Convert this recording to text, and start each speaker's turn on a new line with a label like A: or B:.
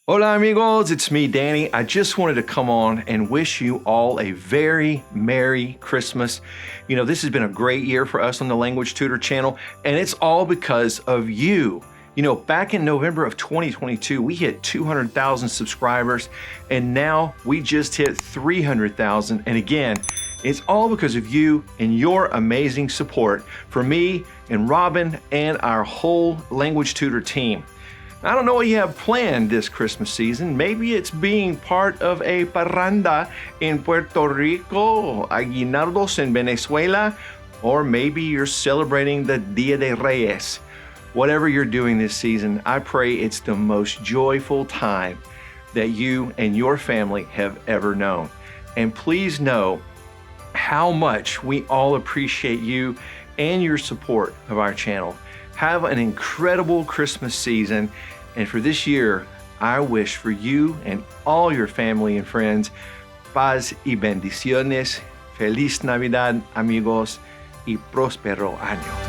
A: Hola amigos, it's me, Danny. I just wanted to come on and wish you all a very Merry Christmas. You know, this has been a great year for us on the Language Tutor channel, and it's all because of you. You know, back in November of 2022, we hit 200,000 subscribers, and now we just hit 300,000. And again, it's all because of you and your amazing support for me and Robin and our whole Language Tutor team. I don't know what you have planned this Christmas season. Maybe it's being part of a parranda in Puerto Rico, aguinaldos in Venezuela, or maybe you're celebrating the Dia de Reyes. Whatever you're doing this season, I pray it's the most joyful time that you and your family have ever known. And please know how much we all appreciate you and your support of our channel. Have an incredible Christmas season, and for this year, I wish for you and all your family and friends paz y bendiciones, feliz Navidad, amigos, y próspero año.